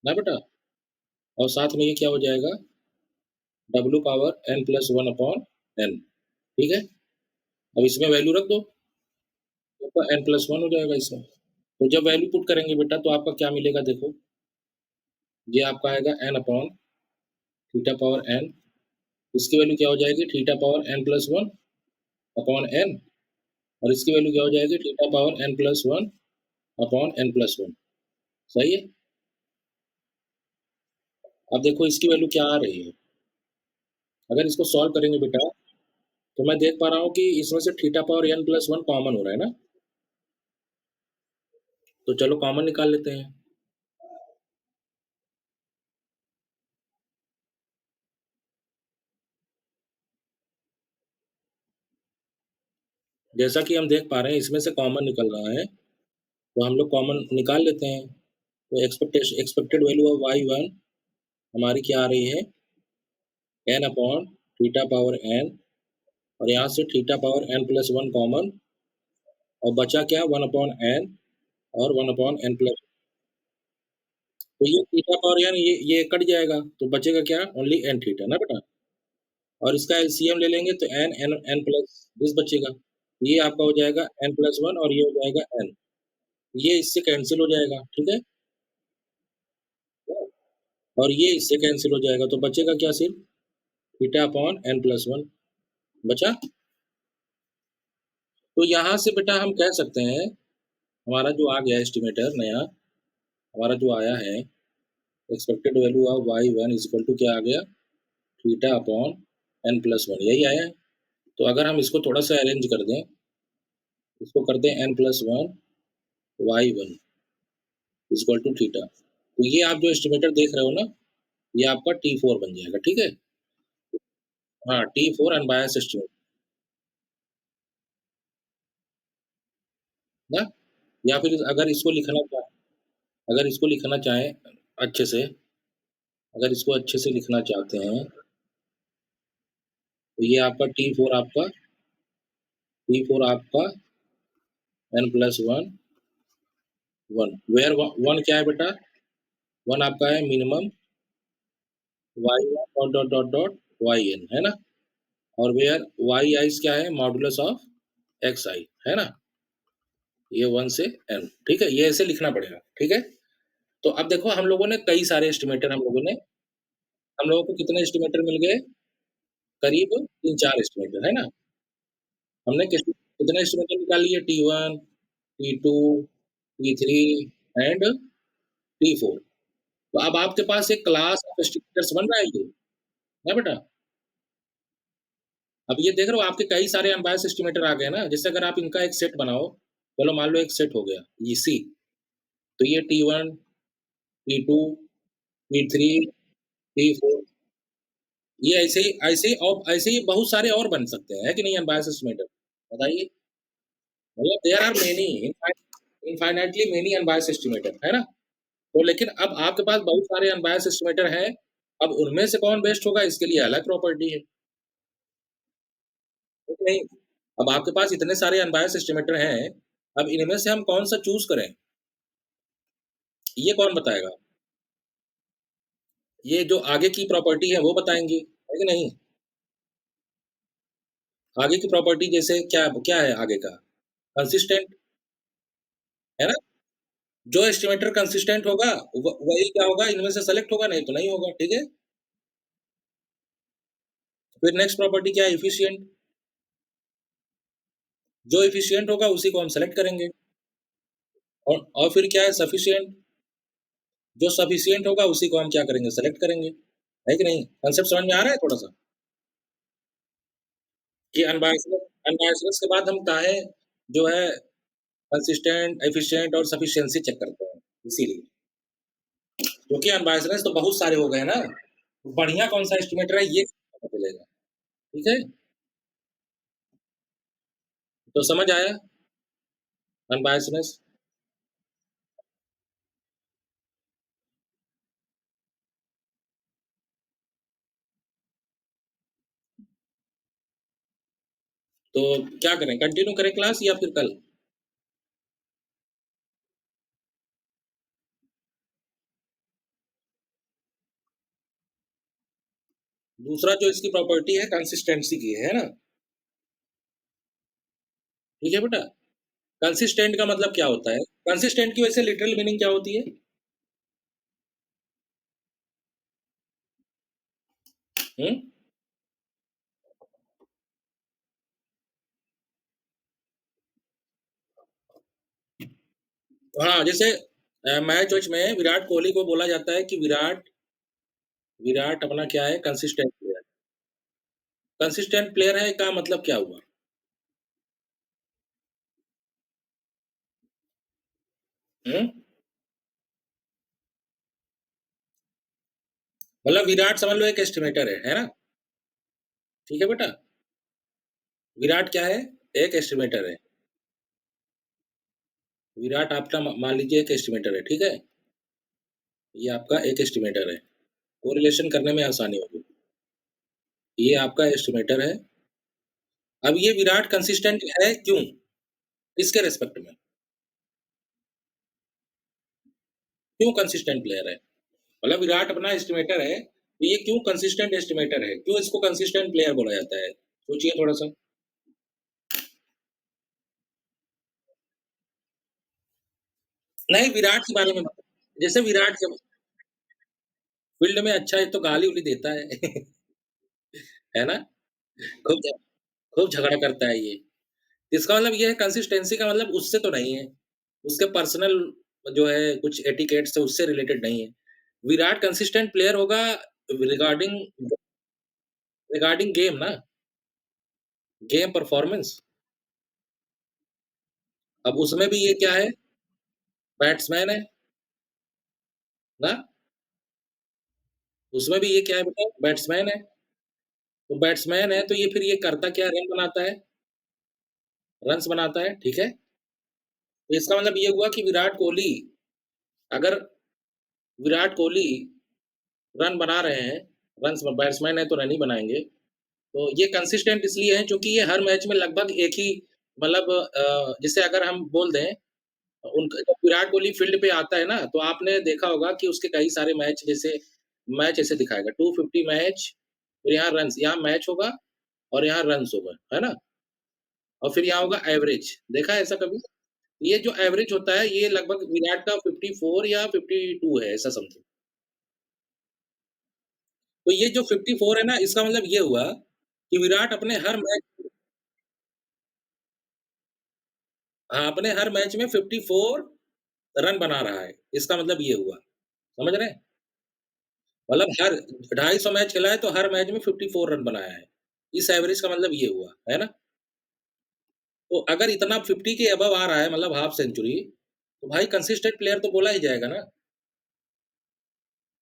ना बेटा? और साथ में ये क्या हो जाएगा w power n plus 1 upon n ठीक है? अब इसमें वैल्यू रख दो, तो आपका n प्लस 1 हो जाएगा इसमें। तो जब वैल्यू पुट करेंगे बेटा तो आपका क्या मिलेगा देखो, ये आपका आएगा n upon theta power n, इसकी वैल्यू क्या हो जाएगी theta power n plus 1 upon n और इसकी वैल्यू क्या हो जाएगी theta power n plus 1 upon n plus 1 सही है? अब देखो इसकी वैल्यू क्या आ रही है, अगर इसको सॉल्व करेंगे बेटा, तो मैं देख पा रहा हूँ कि इसमें से theta power n plus 1 common हो रहा है ना, तो चलो कॉमन निकाल लेते हैं। जैसा कि हम देख पा रहे हैं इसमें से कॉमन निकल रहा है, तो हम लोग कॉमन निकाल लेते हैं। तो एक्सपेक्टेड वैल्यू ऑफ y1 हमारी क्या आ रही है n upon theta power n और यहाँ से theta power n plus 1 common और बचा क्या 1 अपॉन n और 1 अपॉन n प्लस, तो ये थीटा पावर n ये कट जाएगा तो बचेगा क्या ओनली n थीटा ना बेटा, और इसका एलसीएम ले लेंगे तो n प्लस 20 बचेगा। ये आपका हो जाएगा n प्लस 1 और ये हो जाएगा n, ये इससे कैंसिल हो जाएगा ठीक है, और ये इससे कैंसिल हो जाएगा तो बचेगा क्या सिर्फ थीटा अपॉन n प्लस 1 बचा। तो यहाँ से बेटा हम कह सकते हैं हमारा जो आ गया एस्टिमेटर नया, हमारा जो आया है expected value of y1 is equal to क्या आ गया थीटा अपॉन n प्लस 1 यही आया है। तो अगर हम इसको थोड़ा सा अरेंज कर दें, इसको कर दें n plus 1 y1 is equal to theta, तो ये आप जो एस्टिमेटर देख रहे हो ना, ये आपका T4 बन जाएगा ठीक है। हाँ T4 अनबायस एस्टिमेट ना, या फिर अगर इसको लिखना चाहें अच्छे से, अगर इसको अच्छे से लिखना चाहते हैं तो ये आपका T4 आपका n प्लस 1 1 वेयर 1 क्या है बेटा, 1 आपका है minimum y1 dot dot dot dot yn है ना, और वेयर yi क्या है मॉडुलस ऑफ xi है ना, ये 1 से n ठीक है, ये ऐसे लिखना पड़ेगा ठीक है। तो अब देखो हम लोगों ने कई सारे एस्टिमेटर हम लोगों को कितने एस्टिमेटर मिल गए, करीब 3-4 एस्टिमेटर है ना। हमने कितने एस्टिमेटर निकाल लिए T1 T2 T3 and T4। तो अब आपके पास एक क्लास ऑफ एस्टिमेटर्स बन रहा है ये, ना बेटा? अब ये देख रहे हो आपके कई सारे अनबायस्ड एस्टिमेटर आ गए ना, जैसे अगर आप इनका एक सेट बनाओ, चलो मान लो एक सेट हो गया, ये सी, तो ये T1 T2 T3 T4 ये ऐसे ही बहुत सारे और बन सकते हैं, है कि नहीं अनबायस्ड एस्टिमेटर? बताइए? मतलब there are many infinitely many unbiased estimator, है ना? तो लेकिन अब आपके पास बहुत सारे अनबायस्ड एस्टिमेटर हैं, अब उनमें से कौन बेस्ट होगा इसके लिए अलग प्रॉपर्टी है कि नहीं? अब आपके पास इतने सारे अनबायस्ड एस्टिमेटर हैं, अब इनमें से हम कौन-सा चूज़ करें? ये कौन बताएगा? ये जो आगे की प्रॉपर्टी है वो बताएँगी, है कि नहीं? आगे की प्रॉपर्टी जैसे क्या क्या है आगे का? कंसिस्टेंट, है ना? जो एस्टिमेटर कंसिस्टेंट होगा वही क्या होगा इनमें से सेलेक्ट होगा, नहीं तो नहीं होगा, ठीक है? फिर नेक्स्ट प्रॉपर्टी क्या है एफिशिएंट, जो एफिशिएंट होगा उसी को हम सेलेक्ट करेंगे। और फिर क्या है सफिशिएंट, जो सफिशिएंट होगा उसी को हम क्या करेंगे सेलेक्ट करेंगे, है कि नहीं? कांसेप्ट समझ में आ रहा है थोड़ा-सा? कि अनबायस्डनेस के बाद हम काहे जो है कंसिस्टेंट, एफिशिएंट और सफिशिएंसी चेक करते हैं। इसीलिए। क्योंकि अनबायसनेस तो बहुत सारे हो गए ना, बढ़िया कौन-सा एस्टिमेटर है ये पता चलेगा, ठीक है? तो समझ आया अनबायसनेस? तो क्या करें, कंटिन्यू करें क्लास या फिर कल? दूसरा जो इसकी प्रॉपर्टी है कंसिस्टेंसी की है ना? ठीक है बेटा? कंसिस्टेंट का मतलब क्या होता है? कंसिस्टेंट की वैसे लिटरल मीनिंग क्या होती है? हुँ? हाँ, जैसे मैच-वैच में विराट कोहली को बोला जाता है कि विराट विराट अपना क्या है कंसिस्टेंट प्लेयर। कंसिस्टेंट प्लेयर है का मतलब क्या हुआ? हुँ? मतलब विराट समझ लो एक एस्टिमेटर है ना? ठीक है बेटा? विराट क्या है? एक एस्टिमेटर है। विराट आपका मान लीजिए एक एस्टिमेटर है, ठीक है? ये आपका एक एस्टिमेटर है। कोरिलेशन करने में आसानी होगी। ये आपका एस्टिमेटर है। अब ये विराट कंसिस्टेंट है क्यों? किसके रिस्पेक्ट में? क्यों कंसिस्टेंट प्लेयर है? मतलब विराट अपना एस्टिमेटर है, तो ये क्यों कंसिस्टेंट एस्टिमेटर है? क्यों इसको कंसिस्टेंट प्लेयर बोला जाता है? सोचिए थोड़ा-सा। नहीं, विराट के बारे में जैसे विराट जब फील्ड में अच्छा है तो गाली-उली देता है। है ना? खूब झ खूब झगड़ा करता है ये। इसका मतलब ये है कंसिस्टेंसी का मतलब उससे तो नहीं है। उसके पर्सनल जो है कुछ एटिकेट से उससे रिलेटेड नहीं है। विराट कंसिस्टेंट प्लेयर होगा रिगार्डिंग रिगार्डिंग गेम ना, गेम परफॉर्मेंस। अब उसमें भी ये क्या है, बैट्समैन है ना, उसमें भी ये क्या है बेटा बैट्समैन है। तो बैट्समैन है तो ये फिर ये करता क्या है रन बनाता है, रन्स बनाता है, ठीक है? तो इसका मतलब ये हुआ कि अगर विराट कोहली रन बना रहे हैं, रन्स बैट्समैन है तो रन ही बनाएँगे। तो ये कंसिस्टेंट इसलिए हैं क्योंकि ये हर मैच में लगभग एक ही मतलब जैसे अगर हम बोल दें उनका जब विराट कोहली फील्ड पे आता है ना, तो आपने देखा होगा कि उसके कई सारे मैच ऐसे दिखाएगा 250 मैच, फिर यहाँ रन्स, यहाँ मैच होगा और यहाँ रन्स होगा, है ना? और फिर यहाँ होगा एवरेज, देखा है ऐसा कभी? ये जो एवरेज होता है, ये लगभग विराट का 54 या 52 है, ऐसा समथिंग। तो ये जो 54 है ना, इसका मतलब ये हुआ कि विराट अपने हर मैच में 54 रन बना रहा है, इसका मतलब ये हुआ, समझ रहे हैं? मतलब हर 250 मैच खेला है, तो हर मैच में 54 रन बनाया है। इस एवरेज का मतलब ये हुआ, है ना? तो अगर इतना 50 के अबव आ रहा है मतलब हाफ सेंचुरी, तो भाई कंसिस्टेंट प्लेयर तो बोला ही जाएगा ना,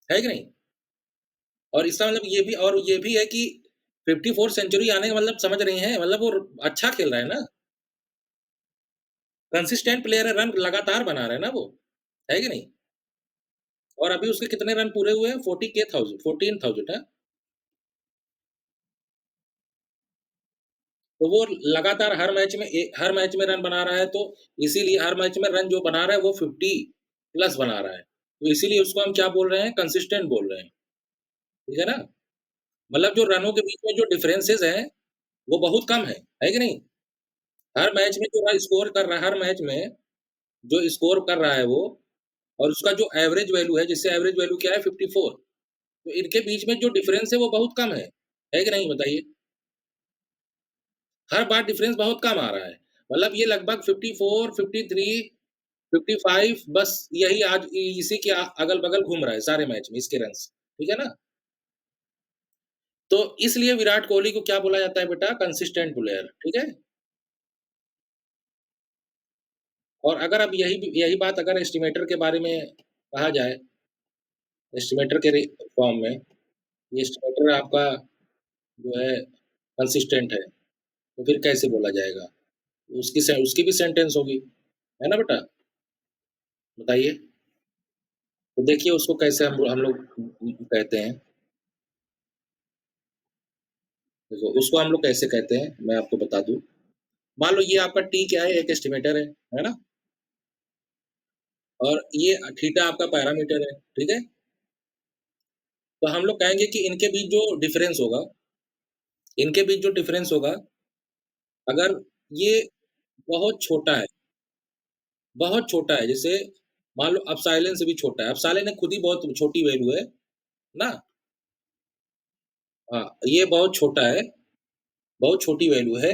है कि नहीं? और इसका मतलब ये भी है कि 54 सेंचुरी आने का मतलब समझ रही हैं? मतलब वो अच्छा खेल रहा है ना, कंसिस्टेंट प्लेयर है, रन लगातार बना रहा है ना वो, है कि नहीं? और अभी उसके कितने रन पूरे हुए हैं? 14,000 हाँ? तो वो लगातार हर मैच में रन बना रहा है, तो इसीलिए हर मैच में रन जो बना रहा है वो 50 प्लस बना रहा है। तो इसीलिए उसको हम क्या बोल रहे हैं? कंसिस्टेंट बोल रहे हैं, ठीक है ना? मतलब जो रनों के बीच में जो डिफरेंसेस हैं, वो बहुत कम है कि नहीं? हर मैच में जो स्कोर कर रहा है हर मैच में जो स्कोर कर रहा है वो और उसका जो एवरेज वैल्यू है, जिससे एवरेज वैल्यू क्या है 54, तो इनके बीच में जो डिफरेंस है वो बहुत कम है कि नहीं बताइए? हर बार डिफरेंस बहुत कम आ रहा है। मतलब ये लगभग 54, 53, 55 बस यही आज इसी के अगल-बगल घूम रहा है सारे मैच में इसके रन्स, ठीक है ना? तो इसलिए विराट कोहली को क्या बोला जाता है बेटा? कंसिस्टेंट प्लेयर, ठीक है? और अगर अब यही बात अगर एस्टिमेटर के बारे में कहा जाए, एस्टिमेटर के रे फॉर्म में, ये एस्टिमेटर आपका जो है कंसिस्टेंट है, तो फिर कैसे बोला जाएगा? उसकी भी सेंटेंस होगी, है ना बेटा? बताइए। तो देखिए उसको कैसे हम लोग कहते हैं, देखो उसको हम लोग कैसे कहते हैं, मैं आपको बता दूँ। मान लो ये आपका टी क्या है? एक एस्टिमेटर है ना? और ये थीटा आपका पैरामीटर है, ठीक है? तो हम लोग कहेंगे कि इनके बीच जो डिफरेंस होगा, अगर ये बहुत छोटा है, बहुत छोटा है, जैसे मान लो एप्सिलॉन से भी छोटा है, एप्सिलॉन एक खुद ही बहुत छोटी वैल्यू है ना? हाँ, ये बहुत छोटा है, बहुत छोटी वैल्यू है,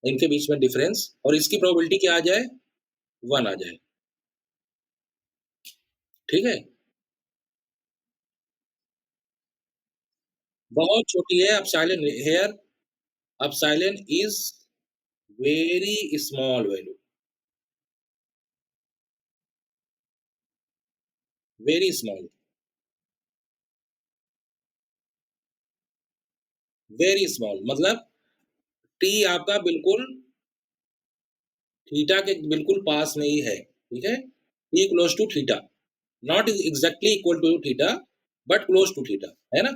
इनके बीच में डिफरेंस और इसकी प्रोबेबिलिटी क्या आ जाए? 1 आ जाए, ठीक है? बहुत छोटी है epsilon here epsilon is very small value, very small, very small मतलब टी आपका बिल्कुल थीटा के बिल्कुल पास में ही है, ठीक है? T close to theta, not exactly equal to theta, but close to theta, है ना?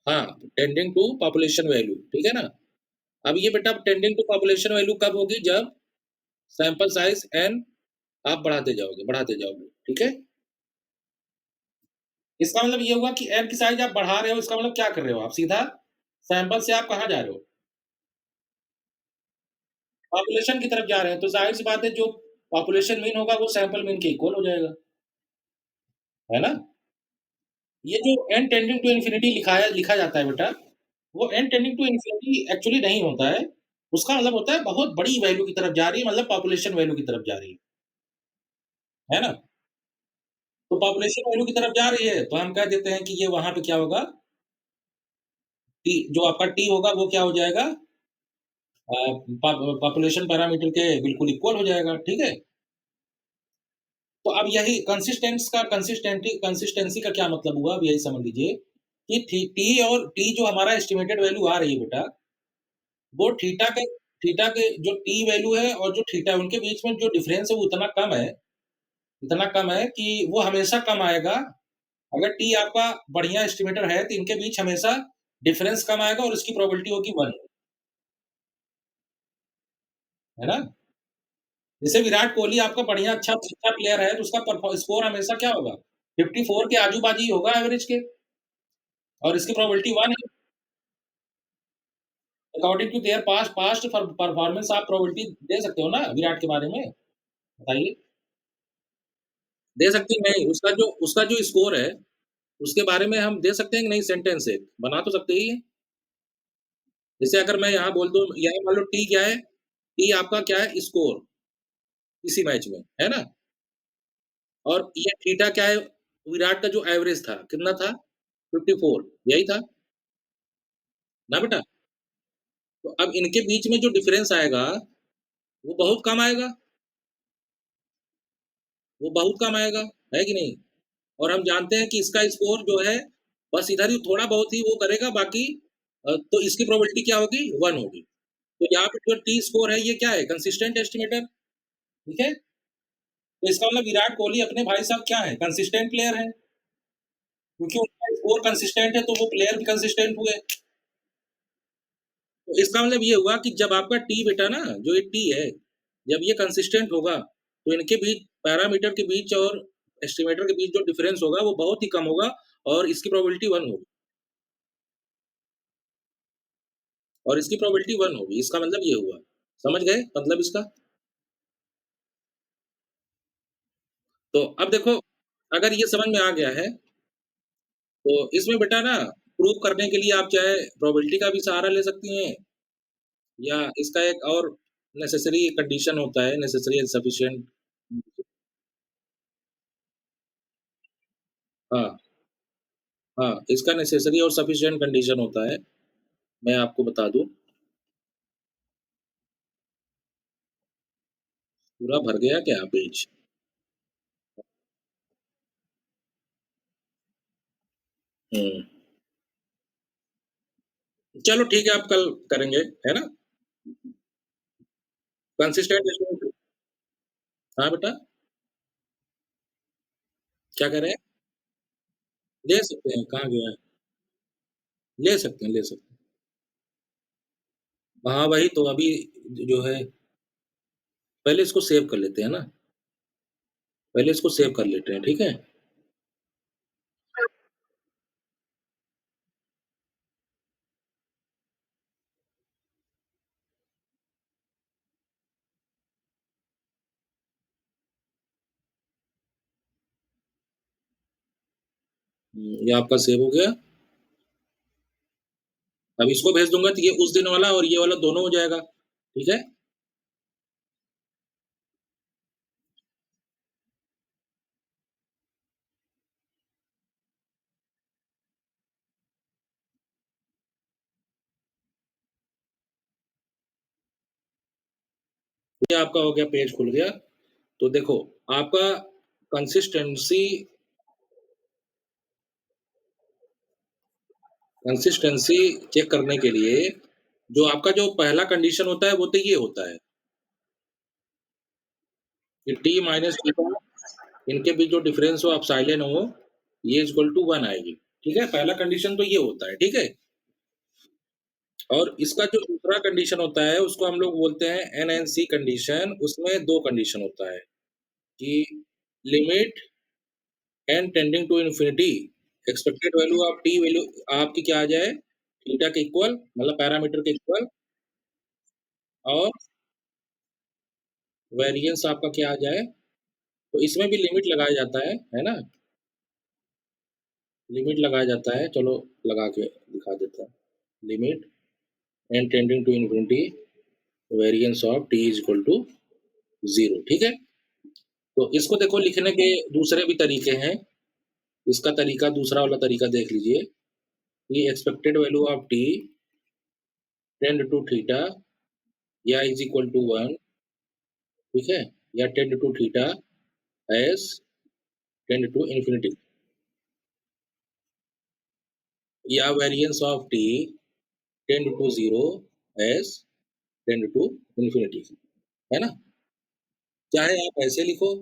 हाँ, टेंडिंग टू पॉपुलेशन वैल्यू, ठीक है ना? अब ये बेटा टेंडिंग टू पॉपुलेशन वैल्यू कब होगी? जब सैंपल साइज़ n आप बढ़ाते जाओगे, ठीक है? इसका मतलब ये हुआ कि n की साइज़ आप बढ़ा रहे हो, इसका मतलब क्या कर रहे हो आप? सीधा सैंपल से आप कहाँ जा रहे हो? पॉपुलेशन की तरफ जा रहे हैं, तो ज़ाहिर-सी बात है जो पॉपुलेशन मीन होगा वो सैंपल मीन के इक्वल हो जाएगा, है ना? ये जो n टेंडिंग टू इन्फिनिटी लिखा जाता है बेटा, वो n tending to infinity actually नहीं होता है। उसका मतलब होता है बहुत बड़ी वैल्यू की तरफ जा रही है, मतलब पॉपुलेशन वैल्यू की तरफ जा रही है ना? तो पॉपुलेशन वैल्यू की तरफ जा रही है, तो हम कह देते हैं कि ये वहाँ पे क्या होगा, टी जो आपका टी होगा वो क्या हो जाएगा? अ, पॉपुलेशन पैरामीटर के बिल्कुल इक्वल हो जाएगा, ठीक है? तो अब यही कंसिस्टेंसी का क्या मतलब हुआ, अब यही समझ लीजिए कि थी टी और टी जो हमारा एस्टिमेटेड वैल्यू आ रही है बेटा, वो थीटा के जो टी वैल्यू है और जो थीटा है, उनके बीच में जो डिफरेंस है वो इतना कम है कि वो हमेशा कम आएगा। अगर टी आपका बढ़िया एस्टिमेटर है, तो इनके बीच हमेशा डिफरेंस कम आएगा और उसकी प्रोबेबिलिटी होगी 1, है ना? जैसे विराट कोहली आपका बढ़िया अच्छा प्लेयर है, तो उसका स्कोर हमेशा क्या होगा? 54 के आजू-बाजू ही होगा एवरेज के और इसकी प्रोबेबिलिटी 1 है। According to their past performance आप प्रोबेबिलिटी दे सकते हो ना विराट के बारे में? बताइए। दे सकते हैं नहीं, उसका जो स्कोर है, उसके बारे में हम दे सकते हैं कि नहीं सेंटेंस एक? बना तो सकते ही हैं। जैसे अगर मैं यहाँ बोल दूँ यहाँ मान लो टी क्या है? टी आपका क्या है? स्कोर इसी मैच में, है ना? और ये थीटा क्या है? विराट का जो एवरेज था, कितना था? 54 यही था, ना बेटा? तो अब इनके बीच में जो डिफरेंस आएगा, वो बहुत कम आएगा, वो बहुत कम आएगा, है कि नहीं? और हम जानते हैं कि इसका स्कोर जो है, बस इधर ही थोड़ा बहुत ही वो करेगा, बाकी तो इसकी प्रोबेबिलिटी क्या होगी? 1 होगी। तो यहाँ पे जो टी स्कोर है, ये क्या है? कंसिस्टेंट एस्टिमेटर, ठीक है? तो इसका मतलब विराट कोहली अपने भाई साहब क्या है? कंसिस्टेंट प्लेयर हैं, क्योंकि उनका स्कोर कंसिस्टेंट है, तो वो प्लेयर भी कंसिस्टेंट हुए। तो इसका मतलब ये हुआ कि जब आपका टी बेटा ना, जो ये टी है, जब ये कंसिस्टेंट होगा, तो इनके बीच पैरामीटर के बीच और एस्टिमेटर के बीच जो डिफरेंस होगा, वो बहुत ही कम होगा और इसकी प्रोबेबिलिटी 1 होगी और इसकी प्रोबेबिलिटी 1 होगी। इसका मतलब ये हुआ। समझ गए मतलब इसका? तो अब देखो, अगर ये समझ में आ गया है, तो इसमें बेटा ना प्रूव करने के लिए आप चाहे प्रोबेबिलिटी का भी सहारा ले सकती हैं या इसका एक और नेसेसरी कंडीशन होता है, नेसेसरी एंड सफिशिएंट। हाँ, हाँ, इसका नेसेसरी और सफिशिएंट कंडीशन होता है, मैं आपको बता दूँ, पूरा भर गया क्या पेज? हुँ, चलो ठीक है, आप कल करेंगे, है ना? कंसिस्टेंट इसमें हाँ बेटा, क्या कह रहे हैं? ले सकते हैं, कहाँ गया है? ले सकते हैं, ले सकते हैं। हाँ, वही तो अभी जो है पहले इसको सेव कर लेते हैं ना, पहले इसको सेव कर लेते हैं, ठीक है? ये आपका सेव हो गया, अब इसको भेज दूँगा तो ये उस दिन वाला और ये वाला दोनों हो जाएगा, ठीक है? ये आपका हो गया पेज खुल गया, तो देखो आपका कंसिस्टेंसी कंसिस्टेंसी चेक करने के लिए जो आपका जो पहला कंडीशन होता है वो तो ये होता है कि t माइनस थीटा इनके बीच जो डिफरेंस हो एप्सिलॉन हो, ये इक्वल टू 1 आएगी, ठीक है? पहला कंडीशन तो ये होता है, ठीक है? और इसका जो दूसरा कंडीशन होता है उसको हम लोग बोलते हैं एनएनसी कंडीशन, उसमें 2 कंडीशन होता है कि limit n tending to infinity expected value of T value आपकी क्या आ जाए? थीटा के इक्वल मतलब पैरामीटर के इक्वल और वेरिएंस आपका क्या आ जाए? तो इसमें भी लिमिट लगाया जाता है ना? लिमिट लगाया जाता है, चलो लगा के दिखा देता हूँ। Limit n tending to infinity variance of T is equal to 0 ठीक है? तो इसको देखो लिखने के दूसरे भी तरीके हैं। इसका तरीका दूसरा वाला तरीका देख लीजिए कि expected value of T tend to theta या इज़ इक्वल टू 1 ठीक है? या tend to theta as tend to infinity या variance of T tend to 0 as tend to infinity है ना? चाहे आप ऐसे लिखो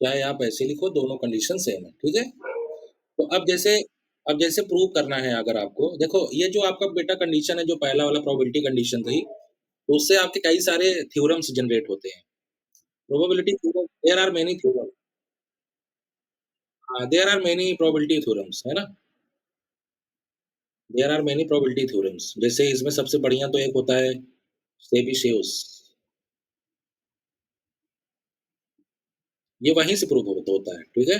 चाहे आप ऐसे लिखो, दोनों कंडीशन सेम है, ठीक है? तो अब जैसे प्रूव करना है अगर आपको देखो ये जो आपका बेटा कंडीशन है, जो पहला वाला प्रोबेबिलिटी कंडीशन थी, तो उससे आपके कई सारे थ्योरम्स जनरेट होते हैं। Probability theorem there are many theorem there are many probability theorems, है ना? There are many probability theorems जैसे इसमें सबसे बढ़िया तो एक होता है सेबिशियस, ये वहीं से प्रूव होता होता है, ठीक है?